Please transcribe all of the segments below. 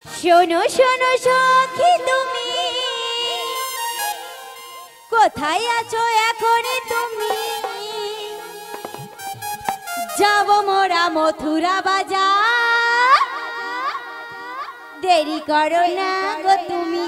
শোনো শোনো সখী তুমি কোথায় আছো এখন তুমি? যাব মোরা মথুরা বাজার, দেরি করো না গো তুমি।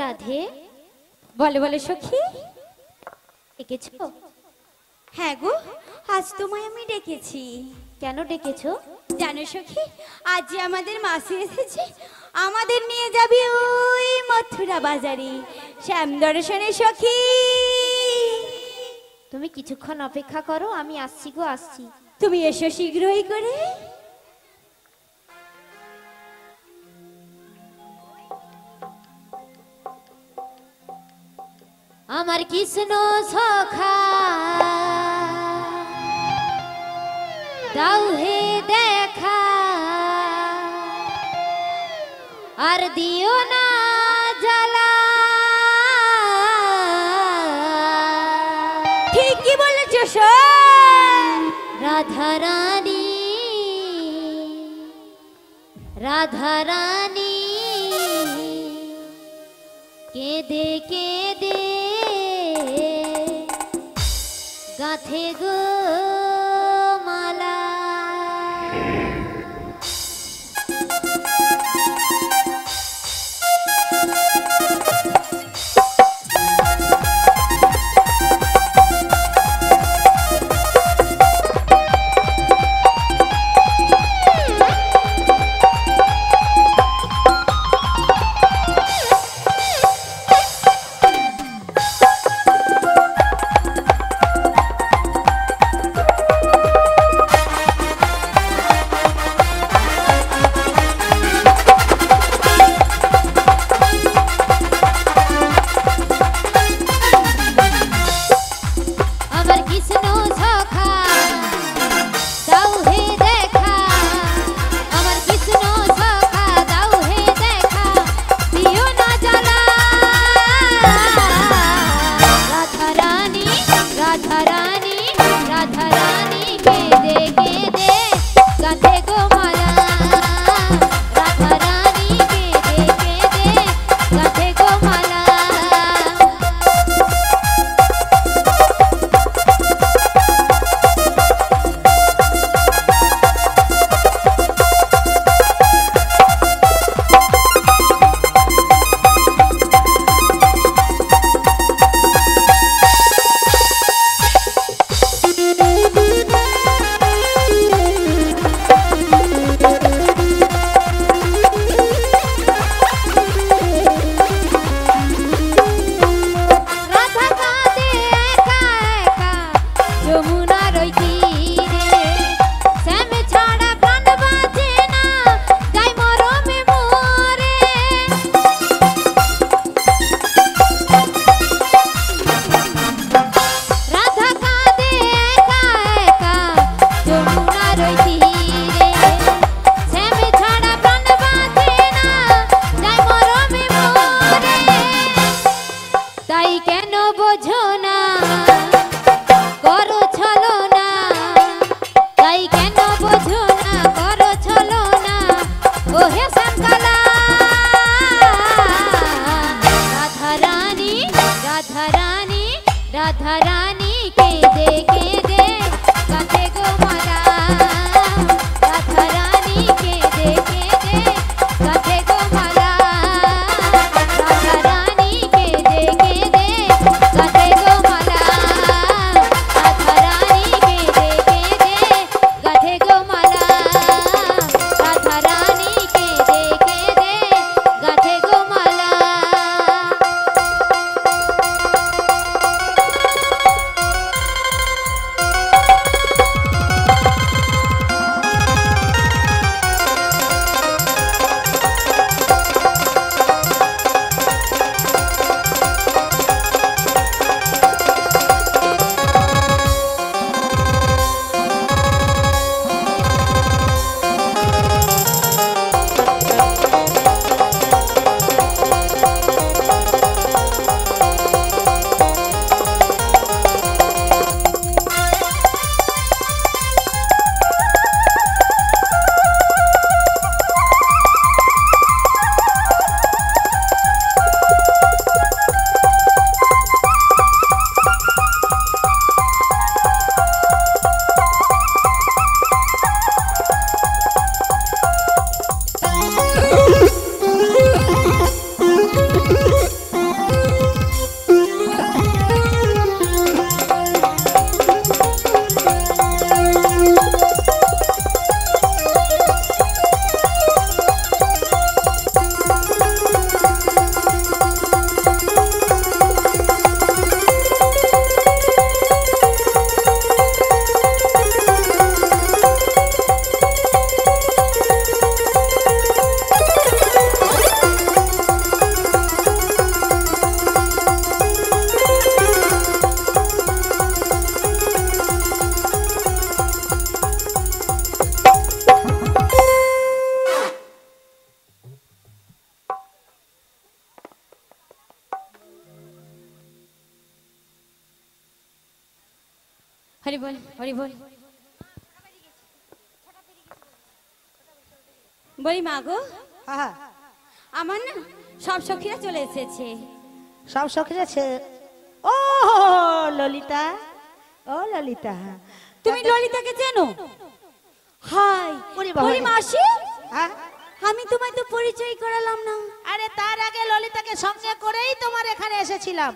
রাধে বলে বলে সখী ডেকেছো? হ্যাঁ গো, আজ তোমায় আমি ডেকেছি। কেন ডেকেছো জানো সখী? আজ যে আমাদের মাসি এসেছে, আমাদের নিয়ে যাবি ওই মথুরা বাজারে শ্যাম দর্শনে। সখী তুমি কিছুক্ষণ অপেক্ষা করো, আমি আসছি গো, আসছি। তুমি এসো শীঘ্রই করে। আমার কৃষ্ণ সখা দাও হে দেখা, আর দিও না জ্বালা। ঠিকই বলেছ রাধা রানী, রাধা রানী কেঁদে কেঁদে গাথে গো মালা। বোঝো না করো ছলো না তাই কেন বোঝো না করো ছলো না ও হে সাঙ্কালা রাধা রানী রাধা রানী রাধা রানী কেঁদে কেঁদে কাঁদে গো মালা রাধা রানী কেঁদে কেঁদে কাঁদে গো মালা রাধা রানী কেঁদে কেঁদে কাঁদে গো মালা রাধা রানী কেঁদে কেঁদে কাঁদে গো মালা রাধা রানী কেঁদে কেঁদে কাঁদে গো মালা। হরি বল হরি বল। বলি মা গো আমার না সব সখীরা চলে এসেছে। সব সখীরা ও ললিতা, ও ললিতা, তুমি ললিতাকে চেনো? হাই বলি মাসি, আমি তোমায় তো পরিচয় করালাম না। আরে তার আগে ললিতাকে সঙ্গে করেই তোমার এখানে এসেছিলাম।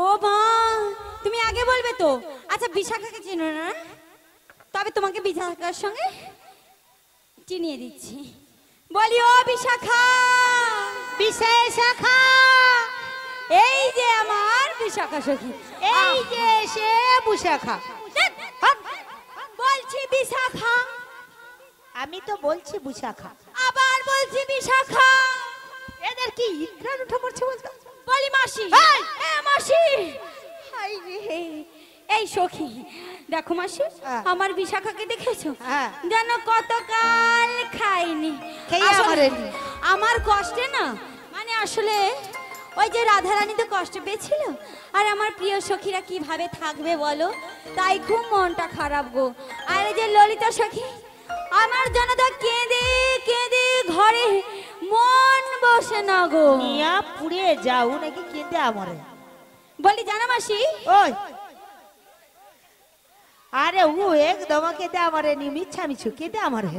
ও মা তুমি আগে বলবে তো। আচ্ছা বিশাখাকে চেনো না? তবে তোমাকে বিশাখার সঙ্গে চিনিয়ে দিচ্ছি। বলি ও বিশাখা, বিশাখা, এই যে আমার বিশাখা সখী, এই যে সে বিশাখা। বলছি বিশাখা। আমি তো বলছি বিশাখা, আবার বলছি বিশাখা। এদের কি ইন্দ্রান উঠে পড়ছে বলতো। বলি মাসি, মাসি, হাই রে এই সখী দেখো মাসি, আমার বিশাখাকে দেখেছো? যেন কতকাল খাইনি। আমার কষ্টে না, মানে আসলে ওই যে রাধারানী তো কষ্ট পেয়েছিল, আর আমার প্রিয় সখীরা কিভাবে থাকবে বলো, তাই খুব মনটা খারাপ গো। আর এই যে ললিতা সখী আমার জন্য তো কেঁদে কেঁদে ঘরে মন বসে না গো। নিয়া পুড়ে যাও নাকি কেঁদে আমারে। বলি জানা মাসি, ওই আরে ও একদম কেঁদে আমারে নি, মিছা মিছু কেঁদে আমারে।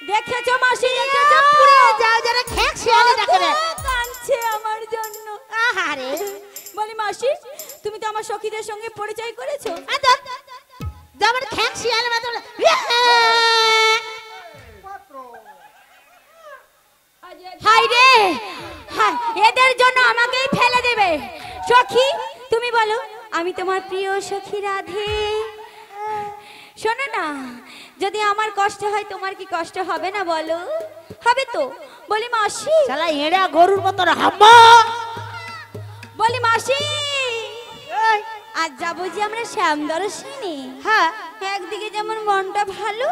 দেখেছো মাসি, দেখেছো পুড়ে যাও যারা খেক শিয়ালে ডাকবে, কাঁদছে আমার জন্য। আহারে বলি মাসি তুমি তো আমার সখীদের সঙ্গে পরিচয় করেছো। যেমন খেক শিয়ালে মত হাই রে, হাই এদের জন্য আমাকেই ফেলে দেবে। সখী তুমি বলো, আমি তোমার প্রিয় সখী রাধে। শোনো না, যদি আমার কষ্ট হয় তোমার কি কষ্ট হবে না বলো? হবে তো। বলি মাসি, শালা এড়া গরুর মতন হাম্মা। বলি মাসি আজ যাবো যে আমরা শ্যাম দর্শনে। হ্যাঁ, একদিকে যেমন মনটা ভালো,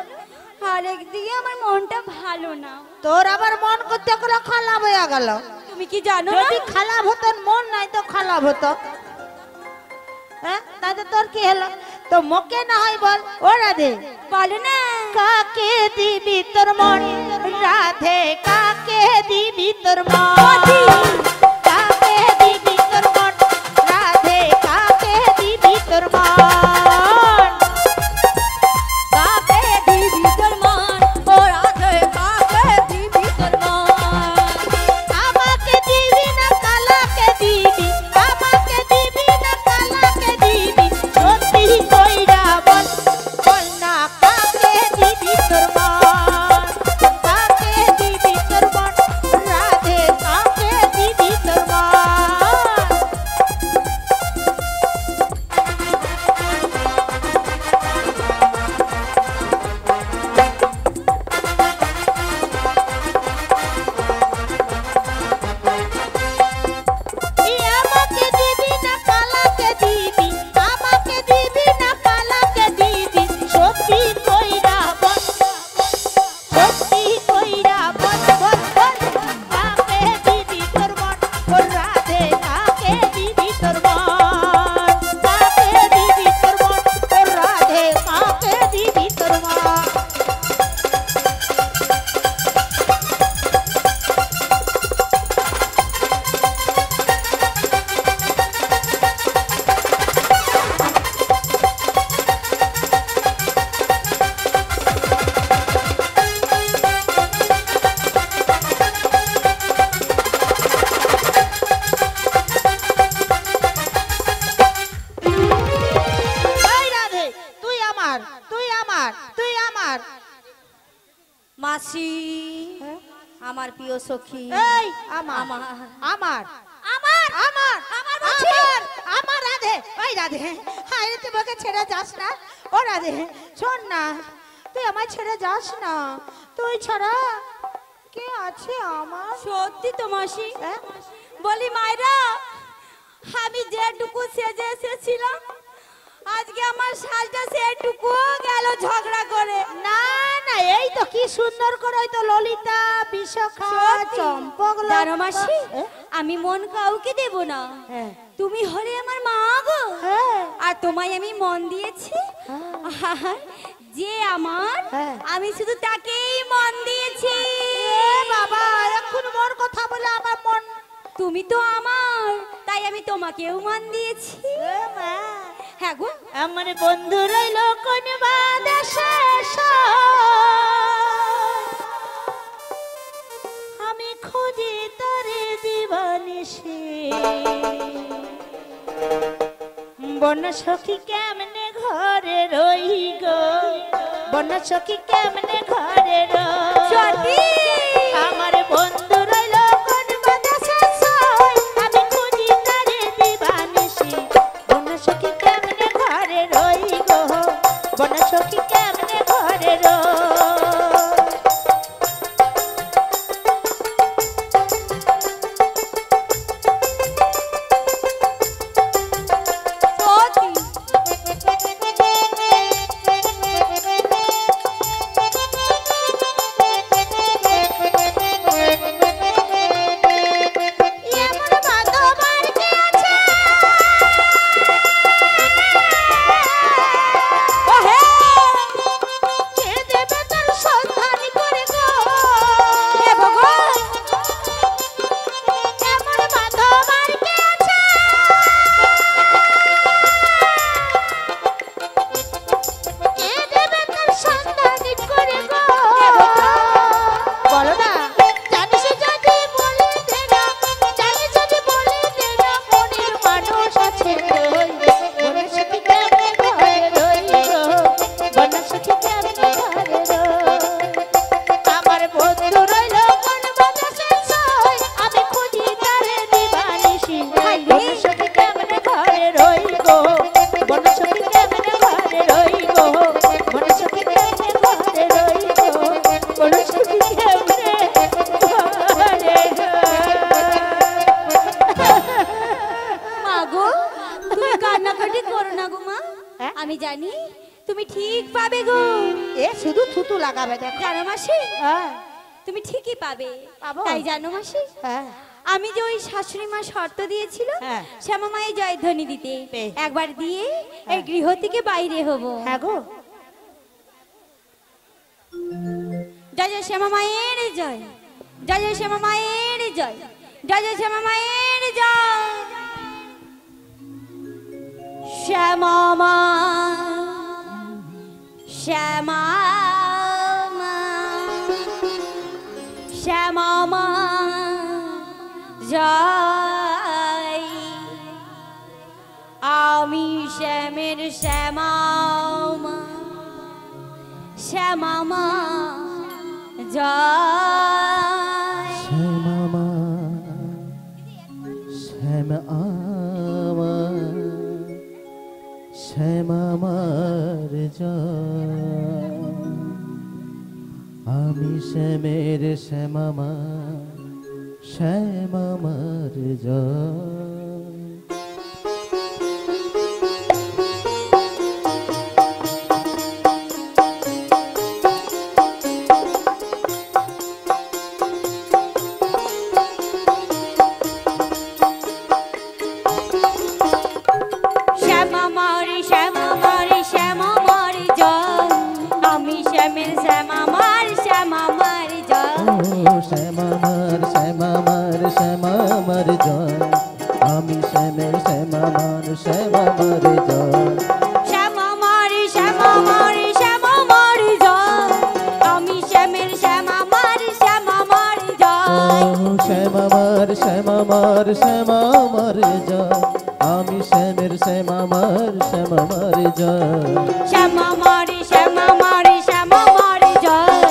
আর একদিকে আমার মনটা ভালো না। তোর আবার মন করতে করে খারাপ হয়ে গেল। তুমি তুমি কি জানো না? যদি খারাপ হতো মন নাই তো খারাপ হতো। হ্যাঁ তাতে তোর কি হলো? তো মোকে না হয় বল ও রাধে, বলো না। কাকে দিবি তোর মন রাধে, কাকে দিবি তোর মন, কাকে দিবি তোর মন রাধে, কাকে দিবি তোর মন, কাকে দিবি তোর মন ও রাধে, কাকে দিবি তোর মন? আমাকে দিবি না কালাকে দিবি, আমাকে দিবি না কালাকে দিবি, সত্যি কইরা বল, বল না কাকে দিবি তোর মন, কাকে দিবি তোর মন রাধে, কাকে দিবি তোর মন। আমাকে দিবি না কালাকে দিবি, আমাকে দিবি না কালাকে দিবি, সত্যি কইরা বল, সত্যি কইরা বল, বল বল কাকে দিবি তোর মন ও রাধে, কাকে দিবি তোর মন, কাকে দিবি তোর মন ও রাধে, কাকে দিবি তোর মন। এই রাধে, তুই আমার, তুই আমার, তুই আমার। মাসি, আমার প্রিয় সখী, এই আমার, আমার। আমার, আমার আমার, আমার বলছি। আমার, আমার রাধে, ওই রাধে, হ্যাঁ তুই আমাকে ছেড়ে যাস না, ও রাধে শোন না, তুই আমায় ছেড়ে যাস না, তুই ছাড়া কে আছে আমার? সত্যি তো মাসি। হ্যাঁ? বলি মায়েরা, আমি যেটুকু সেজে এসেছিলাম আজকে আমার সাজটা সেটুকু গেল ঝগড়া করে। না না, এই তো কি সুন্দর করে ওই তো ললিতা, বিশাখা, সত্যি? চম্পক, জানো মাসি, হ্যাঁ? আমি মন কাউকে দেব না। হ্যাঁ। তুমি হলে আমার মা গো, হ্যাঁ। আর তোমায় আমি মন দিয়েছি। হ্যাঁ। যে আমার, হ্যাঁ। আমি শুধু তাকেই মন দিয়েছি। এ বাবা, এখন মোর কথা বলে আমার মন। তুমি তো আমার, তাই আমি তোমাকেও মন দিয়েছি। এ মা, হ্যাঁ গো, আমার বন্ধু রইল কোন বাদেশে, আমি খুঁজি তারে দিবানিশি, বন্যা সখী কেমনে ঘরে রই গো, বন্যা সখী কেমনে ঘরে সত্যি? রই, আমার বন্ধু রইল কোন বাদেশে, আমি খুঁজি তারে দিবানিশি, বন্যা সখী কেমনে ঘরে রই গো, বন্যা সখী কেমনে ঘরে রই। আমি জানি তুমি ঠিক পাবে গো। এ শুধু থুতু লাগাবে দেখো। জানো মাসি, হ্যাঁ তুমি ঠিকই পাবে। পাবো? তাই জানো মাসি, হ্যাঁ আমি যে ওই শাশুড়ি মা শর্ত দিয়েছিল হ্যাঁ। শ্যামা মায়ের জয়ধ্বনি দিতে বেশ। একবার দিয়ে এই গৃহ থেকে বাইরে হব। হ্যাঁ গো, জয় জয় শ্যামা মায়ের জয়, জয় জয় শ্যামা মায়ের জয়, জয় জয় শ্যামা মায়ের জয়। শ্যামা মা, শ্যামা মা, শ্যামা মা জয়। আমি শ্যামের শ্যামা মা, শ্যামা মা জয়। শ্যামা মা, শ্যামা আমার, শ্যামা মার জয়। আমি শ্যামের শ্যামা মা, শ্যামা মার জয়। শ্যামা মারি, শ্যামা মারি, শ্যামা মারি জয়। আমি শ্যামের শ্যামা মার, শ্যামা মারি জয়। ও শ্যামা মার, শ্যামা মার, শ্যামা মার জয়। আমি শ্যামের শ্যামা মার, শ্যামা মার জয়। শ্যামা মারি, শ্যামা মারি, শ্যামা মারি জয়। আমি শ্যামের শ্যামা মার, শ্যামা মারি জয়। ও শ্যামা মার, শ্যামা মার, শ্যামা মার জয়। আমি শ্যামের শ্যামা মার, শ্যামা মার জয়। শ্যামা মারি, শ্যামা মারি, শ্যামা মারি জয়।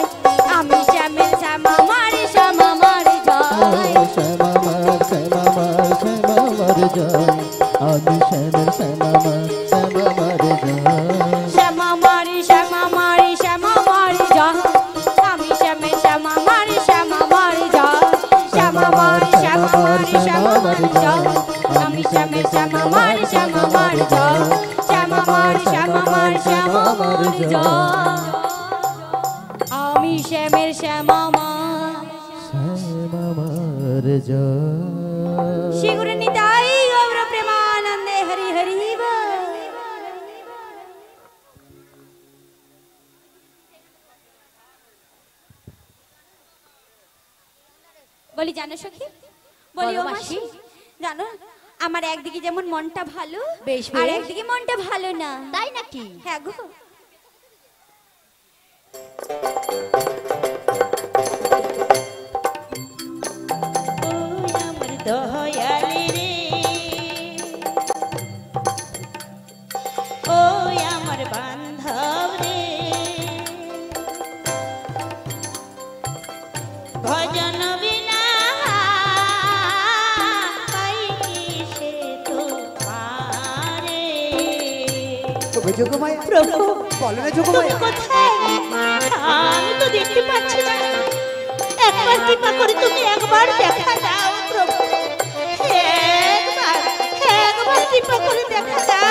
আমি শ্যামের শ্যামা মারি, শ্যামা মারি জয়। ও শ্যামা মার, শ্যামা মার, শ্যামা মার জয়। আমি শ্যামের শ্যামা মার, শ্যামা মার জয়। শ্যামা মারি, শ্যামা মারি, শ্যামা মারি জয়। আমি শ্যামের শ্যামা মারি, শ্যামা মারি জয়। শ্যামা মারি, শ্যামা মারি, শ্যামা মারি জয়। আমি শ্যামের শ্যামা মারি, শ্যামা মারি জয়। শ্যামা মারি, শ্যামা মারি, শ্যামা মারি জয়। আমি শ্যামের শ্যামা মা। শ্যামা মার জয়। শিগুরে নিতাই গৌর প্রেমানন্দে হরি হরি বল। বলি জানো সখী, বলি ও বলো মাসি, মাসি। জানো আমার একদিকে যেমন মনটা ভালো বেশ, আর বেশ। একদিকে মনটা ভালো না। তাই নাকি? হ্যাঁ গো। ওই আমার দয়ালি রে, ওই আমার বান্ধব রে, ভজন বিনা পাই কিসে তোমারে। প্রভু বলো না তুমি কোথায়? আমি তো দেখতে পাচ্ছি না। একবার কৃপা করে তুমি একবার দেখা দাও প্রভু, একবার, একবার কৃপা করে দেখা দাও।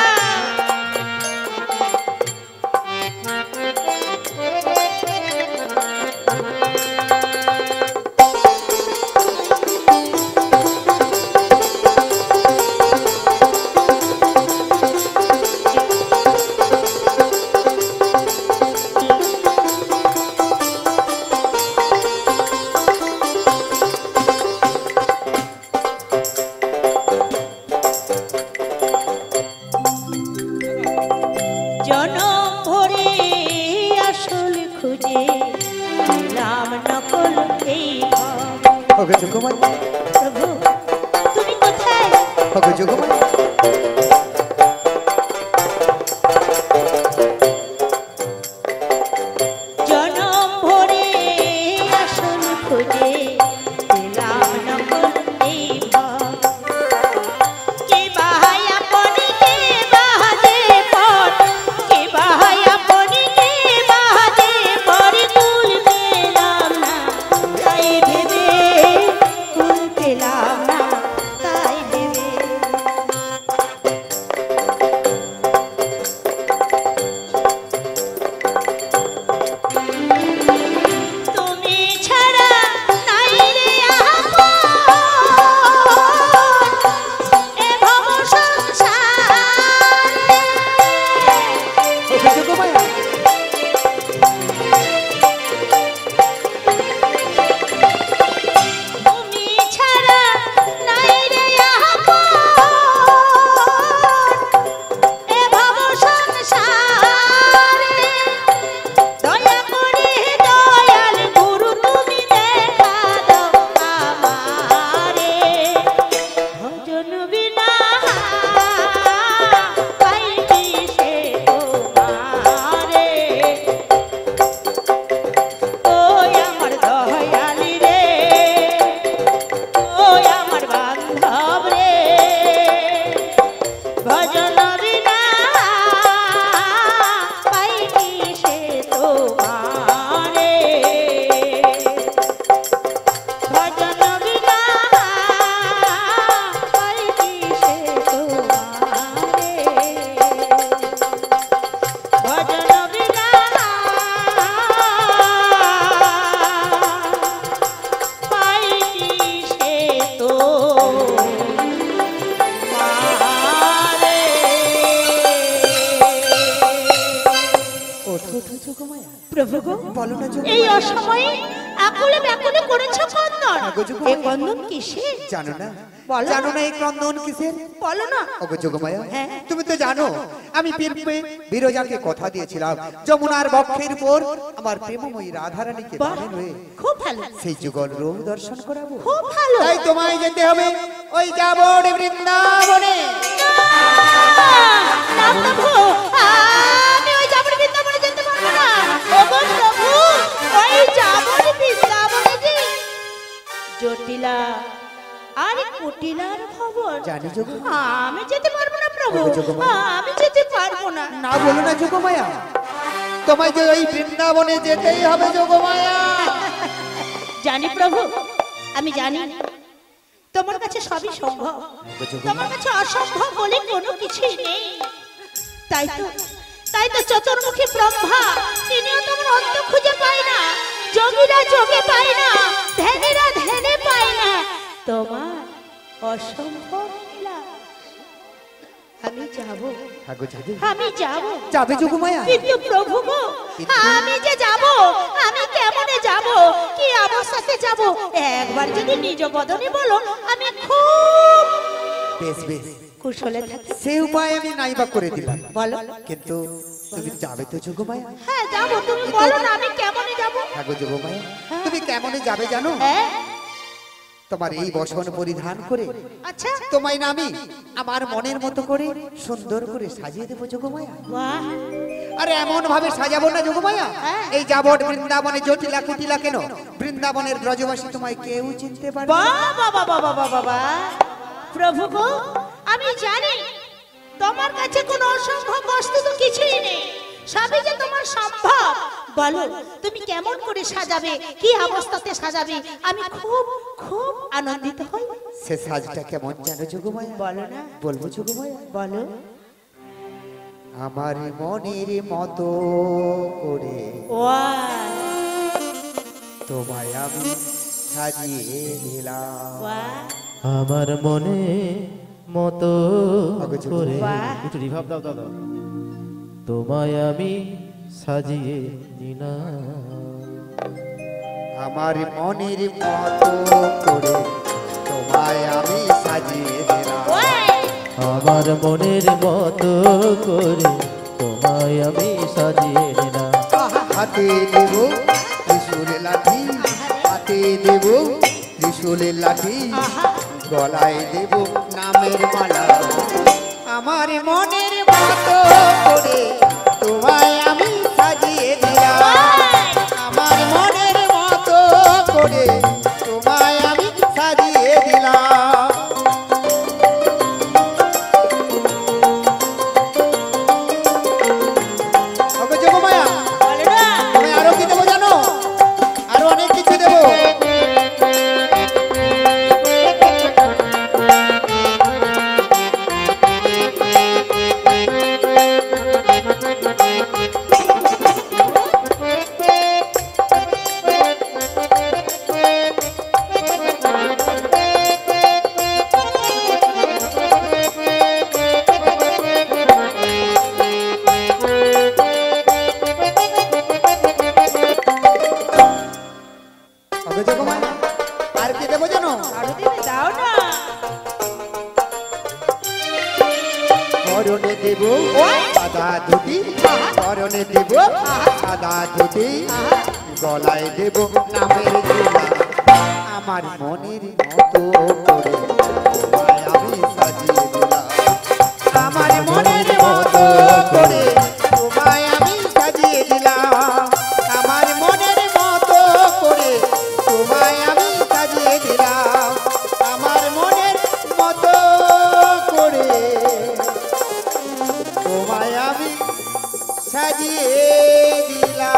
জনম ভরে আসল খুঁজে পেলাম নকল এই ভাব। প্রভু তুমি কোথায়? জনম ভরে আসল খুঁজে পেলাম নকল এই ভাব। কে বাহাই আপনি, কে বাহাদে পর, কে বাহাই আপনি, কে বাহাদে পর, কুল পেলাম না তাই ভেবে, কুল পেলাম না তাই ভেবে। প্রভু গো, বলো না যোগ এই অসময়ে আকুলে ব্যাকুলে করেছো কন্দন। আগো যোগ এই কন্দন কিসের? জানো না? বলো। জানো না এই ক্রন্দন কিসের? বলো না। ওগো যোগমায়া, হ্যাঁ। তুমি তো জানো আমি বিরজাকে কথা দিয়েছিলাম যমুনার বক্ষের উপর আমার প্রেমময়ী রাধারানীকে বাহ, বাঁধেন হয়ে খুব ভালো, সেই যুগল রূপ দর্শন করাবো। খুব ভালো। তাই তোমায় যেতে হবে ওই যাবড় বৃন্দাবনে। না প্রভু, আমি ওই যাবড় বৃন্দাবনে যেতে পারবো না। ওগো প্রভু, ওই যাবড় বৃন্দাবনে যে জটিলা আর কুটিলার খবর জানি যোগ, আমি যেতে পারবো না প্রভু, ওগো যোগমায়া। আমি যেতে পারবো না। না বলো না যোগমায়া, তোমায় যে ওই বৃন্দাবনে যেতেই হবে যোগমায়া। জানি প্রভু, আমি জানি তোমার কাছে সবই সম্ভব, তোমার কাছে অসম্ভব বলে কোনো কিছুই নেই। তাই তো চতুর্মুখী ব্রহ্মা তিনিও তোমার অন্ত খুঁজে পায় না, যোগীরা যোগে পায় না, ধ্যানীরা ধ্যানে পায় না তোমার অসম্ভব লীলা। আমি যাব, আগো যাবে, আমি যাব, যাবে যোগমায়া। কিন্তু প্রভু গো, আমি যে যাব, আমি কেমনে যাব, কি অবস্থাতে যাব, একবার যদি নিজ বদনে বলো, আমি খুব বেশ বেশ, কুশলে থাকি। সে উপায় আমি নাইবা করে দিলাম, বলো। কিন্তু তুমি যাবে তো যোগমায়া? হ্যাঁ যাব, তুমি বলো না আমি কেমনে যাব। আগো যোগমায়া, তুমি কেমনে যাবে জানো? হ্যাঁ, তোমার এই বসন পরিধান করে আচ্ছা, তোমায় না আমি আমার মনের মতো করে সুন্দর করে সাজিয়ে দেবো যোগমায়া। বাহ, আরে এমন ভাবে সাজাবো না যোগমায়া, এই যাবট বৃন্দাবনে জটিলা কুটিলা কেন, বৃন্দাবনের ব্রজবাসী তোমায় কেউ চিনতে পারবে না। বাহ বাবা বাবা বাবা বাবা, প্রভু গো, আমি জানি তোমার কাছে কোনো অসম্ভব বস্তু তো কিছুই নেই, সবই যে তোমার সম্ভব। বলো তুমি কেমন করে সাজাবে, কি অবস্থাতে সাজাবে, আমি খুব খুব আনন্দিত হই। সে সাজটা কেমন জানো যোগমায়া? বলো না। বলবো যোগমায়া? বলো। আমার মনের মতো করে ওয়াও, তোমায় আমি সাজিয়ে দিলাম। ওয়াও, আমার মনে মতো আগো যোগ। করে বাহ। একটু রিভাব দাও দাও দাও। তোমায় আমি সাজিয়ে নিলাম, আমার মনের মতো করে তোমায় আমি সাজিয়ে দিলাম। ওয়াও, আমার মনের মতো করে তোমায় আমি সাজিয়ে নিলাম। হাতে দেব ত্রিশূল লাঠি, হাতে দেব ত্রিশূল লাঠি, গলায় দেব নামের মালা। আমার মনের মতো করে তোমায় আমি সাজিয়ে দিলাম। আমার মনের মতো করে তোমায় আমি সাজিয়ে দিলাম। ওগো যোগমায়া, বলো না। আমি আরো কি দেবো জানো? আরো অনেক কিছু দেবো। ওগো যোগমায়া, আর কি দেবো জানো? আরো দিবে, দাও না। করণে দেব সাদা ধুতি, করণে দেব সাদা ধুতি, গলায় দেব নামের জোড়া। আমার মনের মতো করে তোমায় আমি সাজিয়ে দিলাম। আমার মনের মতো করে তোমায় আমি সাজিয়ে দিলাম। আমার মনের মতো করে তোমায় আমি সাজিয়ে দিলাম। আমার মনের মতো করে তোমায় আমি সাজিয়ে দিলাম।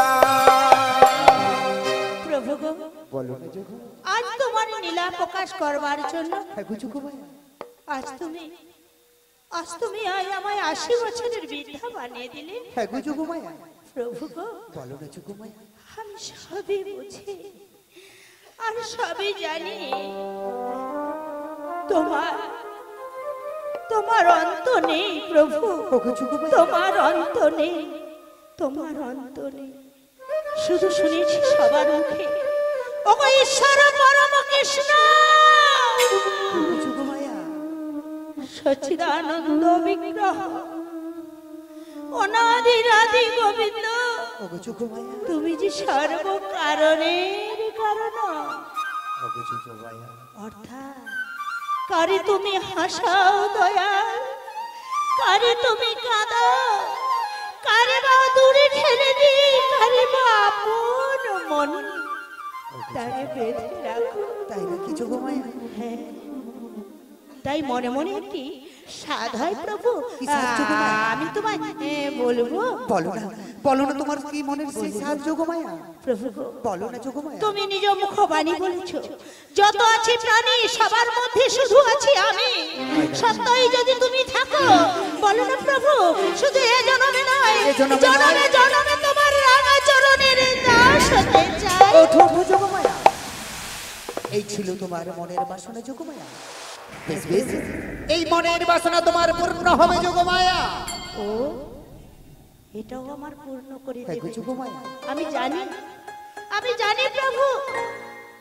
প্রভু গো, বলো না যোগ, আজ তোমার লীলা প্রকাশ করবার জন্য হ্যাঁ গো যোগমায়া। আজ তুমি আমায় 80 বছরের বৃদ্ধা বানিয়ে দিলে। হ্যাঁ গো যোগমায়া, প্রভু গো, বলো না যোগমায়া। আমি সবই বুঝি আর সবই জানি, তোমার অন্ত নেই প্রভু, ওগো যোগমায়া, তোমার অন্ত নেই, তোমার অন্ত নেই। শুধু শুনেছি সবার মুখে ওগো ঈশ্বর পরম কৃষ্ণ যোগমায়া সচ্চিদানন্দ বিগ্রহ অনাদি রাধি গোবিন্দ ওগো যোগমায়া তুমি যে সর্ব কারণের কারণ ওগো যোগমায়া অর্থাৎ কারে তুমি হাসাও দয়াল, কারে তুমি কাঁদাও, কারে বা দূরে ঠেলে দি, কারে বা আপন মন তারে বেঁধে রাখো। তাই নাকি যোগমায়া? হ্যাঁ, তাই মনে মনে একটি সাধ হয় প্রভু। কি সাধ যোগমায়া? আমি তোমায় বলবো। বলো না তোমার কি মনের সেই সাধ যোগমায়া? প্রভু গো, বলো না যোগমায়া। তুমি নিজ মুখবাণী বলেছো যত আছে প্রাণী সবার মধ্যে শুধু আছি আমি। সত্যই যদি তুমি থাকো বলো না প্রভু, শুধু এ জনমে নয়, এ জনমে নয়। জনমে জনমে তোমার রাঙা চরণের দাস হতে চাই। ওঠো ওঠো যোগমায়া, এই ছিল তোমার মনের বাসনা যোগমায়া। বেশ বেশ, এই মনের বাসনা তোমার পূর্ণ হবে যোগমায়া। ও, এটাও আমার পূর্ণ করে হ্যাঁ গো দেবে যোগমায়া। আমি জানি, আমি জানি প্রভু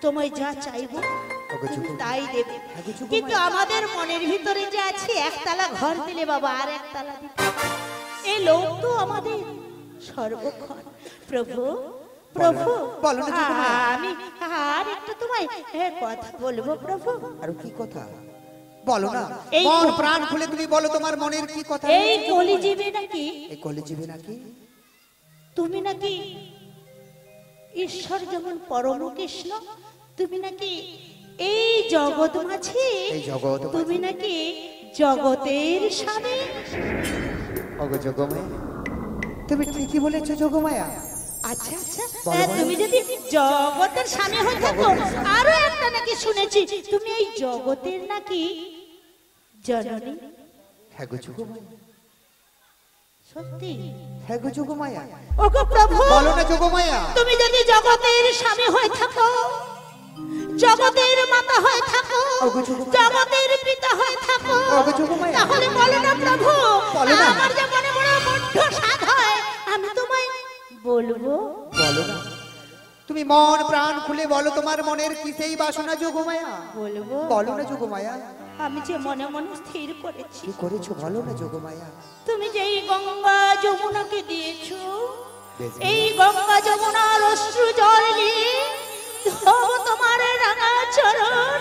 তোমায় যা চাইবো ওগো তুমি যোগমায়া। তাই দেবে। হ্যাঁ গো যোগমায়া। কিন্তু আমাদের মনের ভিতরে যে আছে একতলা ঘর দিলে বাবা আর একতলা দিতে, এই লোক তো আমাদের সর্বক্ষণ। প্রভু প্রভু, বলো না যোগমায়া। আমি আর একটু তোমায় কথা বলবো প্রভু। আর কি কথা? বলো না, এই মন প্রাণ খুলে তুমি বলো তোমার মনের কি কথা। এই কলিযুগে নাকি এই কলিযুগে নাকি তুমি নাকি ঈশ্বর যেমন পরম কৃষ্ণ, তুমি নাকি এই জগৎ মাঝে, এই জগৎ মাঝে। তুমি নাকি জগতের স্বামী। ওগো যোগমায়া, তুমি ঠিকই বলেছো যোগমায়া। আচ্ছা আচ্ছা, বলো, বলো। তুমি যদি জগতের স্বামী হয়ে থাকো, আরো একটা নাকি শুনেছি তুমি এই জগতের নাকি জননী। হ্যাঁ গো যোগমায়া। সত্যি? হ্যাঁ গো যোগমায়া। ওগো প্রভু, বলো না যোগমায়া। তুমি যদি জগতের স্বামী হয়ে থাকো, জগতের মাতা হয়ে থাকো, ওগো যোগমায়া। জগতের পিতা হয়ে থাকো, ওগো যোগমায়া। তাহলে বলো না প্রভু, বলো না। আমার যে মনে মনে বড্ড সাধ হয়, আমি তোমায় বলবো। বলো না, তুমি মন প্রাণ খুলে বলো তোমার মনের কি সেই বাসনা যোগমায়া। বলবো। বলো না যোগমায়া। আমি যে মনে মনে স্থির করেছি, কি করেছো বলো না যোগমায়া। তুমি যে এই গঙ্গা যমুনাকে দিয়েছো, বেশ, এই গঙ্গা যমুনার অশ্রু জল নিয়ে ধোবো তোমার রাঙা চরণ।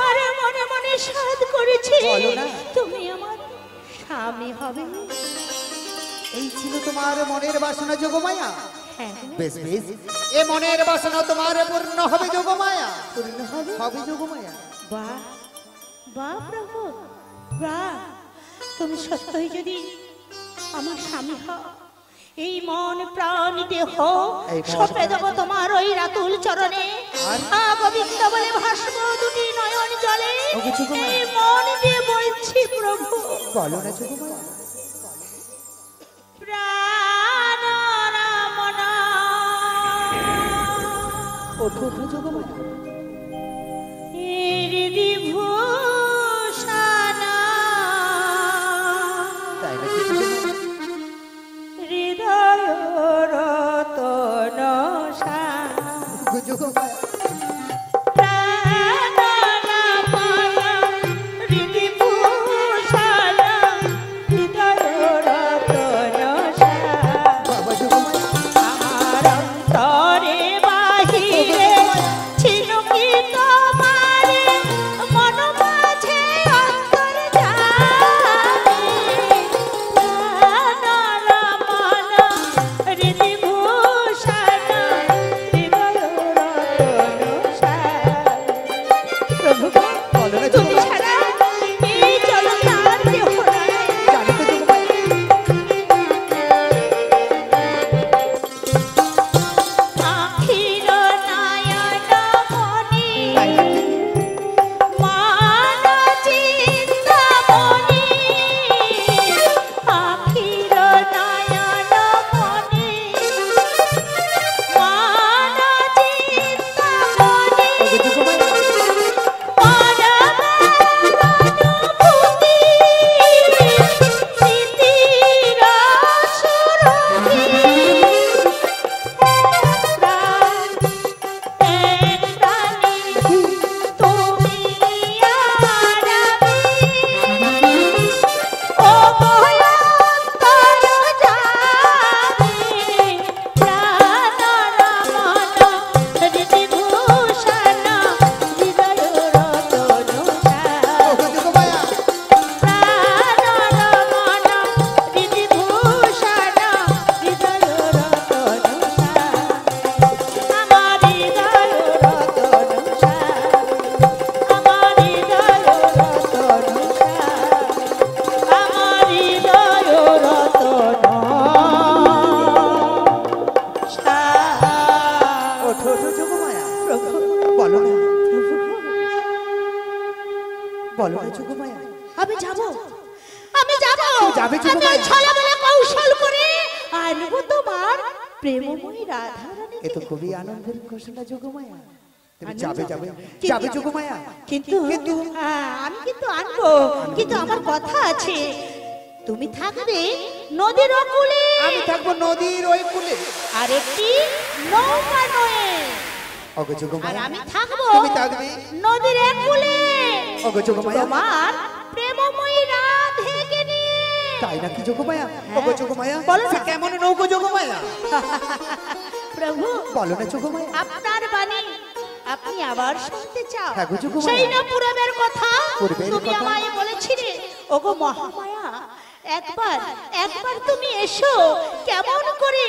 আর মনে মনে সাধ করেছি বলো না। তুমি আমার স্বামী হবে। এই ছিল তোমার মনের বাসনা যোগমায়া। হ্যাঁ, বেশ বেশ, এ মনের বাসনা তোমার পূর্ণ হবে যোগমায়া। পূর্ণ হবে। হবে যোগমায়া। বাহ বাহ প্রভু, বাহ, তুমি সত্যই যদি আমার স্বামী হও, এই মন প্রাণ দেহ এই মন সপে দেব তোমার ওই রাতুল চরণে। আর? গোবিন্দ বলে ভাসবো দুটি নয়ন জলে। ওগো যোগমায়া। এই মন দিয়ে বলছি প্রভু, বলো না যোগমায়া। প্রাণ রামনা। ওঠো ওঠো যোগমায়া। হৃদিভূষণা তাই নাকি যোগমায়া? হৃদয় রতন ওগো যোগমায়া। বাবা যোগমায়া। আমার অন্তরে বাহিরে ছিল কি তোমার মন মাঝে অন্তর্যামী। প্রাণরমণ হৃদিভূষণ হৃদয় রতনসার। প্রভু গো, বলো না তুমি যোগমায়া। ছাড়া এই জগৎ কেহ নাই। জানি তো যোগমায়া। আখির নয়ন মনি তাই নাকি? মান চিন্তামণি। আখির নয়ন মনি মান চিন্তামণি। ওগো যোগমায়া। পরম বলো না যোগমায়া। আমি যাব, আমি যাব, যাবে আমি ওই ছলবলে কৌশল করে আনবো তোমার প্রেমময়ী রাধা রানী। এ তো খুবই আনন্দের ঘোষণা যোগমায়া। তুমি যাবে যাবে যাবে যোগমায়া। কিন্তু আমি কিন্তু আনবো, কিন্তু আমার কথা আছে, তুমি থাকবে নদীর ও কূলে, আমি থাকবো নদীর ওই কূলে। আর একটি নৌকা নয়ে, ওগো আর যোগমায়া, আমি থাকবো তুমি থাকবে নদীর এক কূলে ওগো যোগমায়া। তোমার প্রেমময়ী রাধেকে নিয়ে। তাই নাকি যোগমায়া? ওগো যোগমায়া, বলো না। সে কেমন নৌকো যোগমায়া? প্রভু, বলো না যোগমায়া। আপনার বাণী আপনি আবার শুনতে চাও? হ্যাঁ গো যোগমায়া। সেই না পূর্বের কথা পূর্বের তুমি কথা। আমায় বলেছিলে, ওগো মহামায়া, একবার একবার তুমি এসো, কেমন করে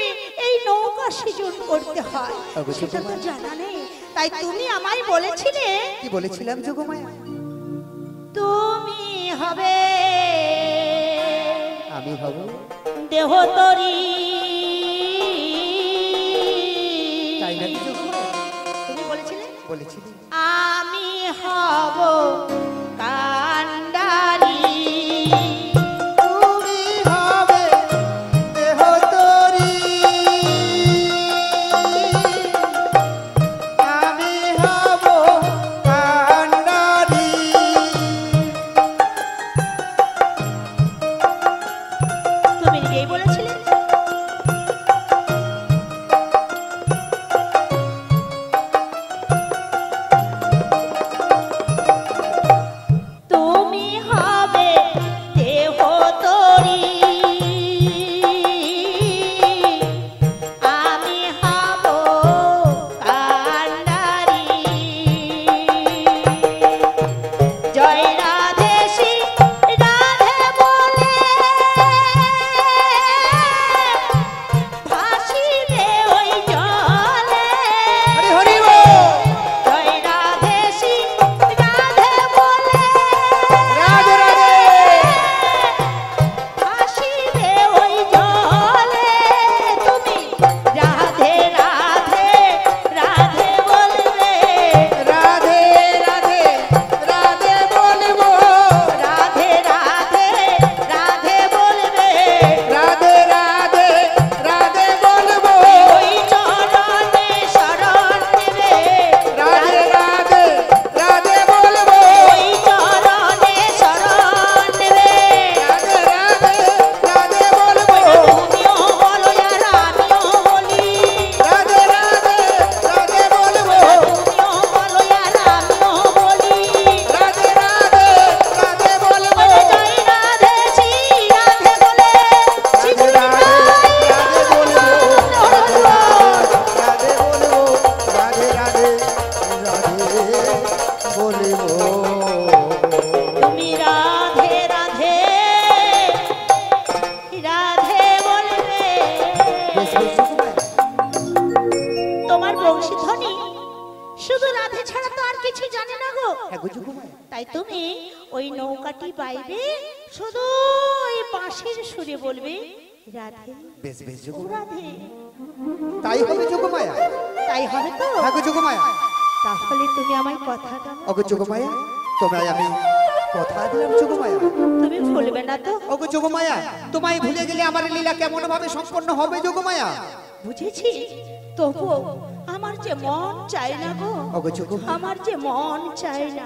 এই নৌকা সৃজন করতে হয় ওগো সেটা তো যোগমায়া। জানা নেই। তাই তুমি আমায় বলেছিলে, কি বলেছিলাম যোগমায়া? তুমি হবে আমি হব দেহ তরি। তাই নাকি যোগমায়া? তুমি বলেছিলে বলেছিলি। আমি হব কান্ডারি। তুমি হবে দেহ তরি, আমি হব কান্ডারি। তুমি নিজেই বলেছিলে। তুমি হবে দেহ তরি, আমি হব কান্ডারি। জয় রাধে শ্রী রাধে বলে ভাসিবে ওই জলে। হরি হরি বল। জয় রাধে শ্রী রাধে বলে রাধে রাধে। ভাসিবে ওই জলে। তুমি রাধে রাধে রাধে বলবে, রাধে রাধে রাধে বলবো। রাধে রাধে রাধে বলবে, রাধে রাধে রাধে বলবো। ওই চরণে শরণ নেবে। রাধে রাধে রাধে বলবো। ওই চরণে শরণ নেবে। রাধে রাধে রাধে বলবো। তুমিও বলো আর আমিও বলি, রাধে রাধে রাধে বলবো। তুমিও বলো আর আমিও বলি। রাধে রাধে রাধে বলবো। বলে জয় রাধে শ্রী রাধে বলে রাধে রাধে রাধে বলবো। রাধে বলবো। রাধে রাধে রাধে বলবো। তুমি রাধে রাধে রাধে বলবে। বেশ বেশ যোগমায়া। তোমার বংশীধ্বনি শুধু রাধে ছাড়া তো আর কিছু জানে না গো। হ্যাঁ গো যোগমায়া। তাই তুমি ওই নৌকাটি বাইবে, শুধু ওই বাঁশির সুরে বলবে রাধে বেশ বেশ ও যোগমায়া। রাধে। তাই হবে যোগমায়া। তাই হবে তো? হ্যাঁ গো যোগমায়া। তাহলে তুমি আমায় কথা দাও, ওগো যোগমায়া, তোমায় আমি কথা দিলাম যোগমায়া। তুমি ভুলবে না তো? ওগো যোগমায়া, তোমায় ভুলে গেলে আমার লীলা কেমন ভাবে সম্পন্ন হবে যোগমায়া? বুঝেছি, তবু আমার যে মন চাই না গো, ওগো যোগমায়া। আমার যে মন চাই না।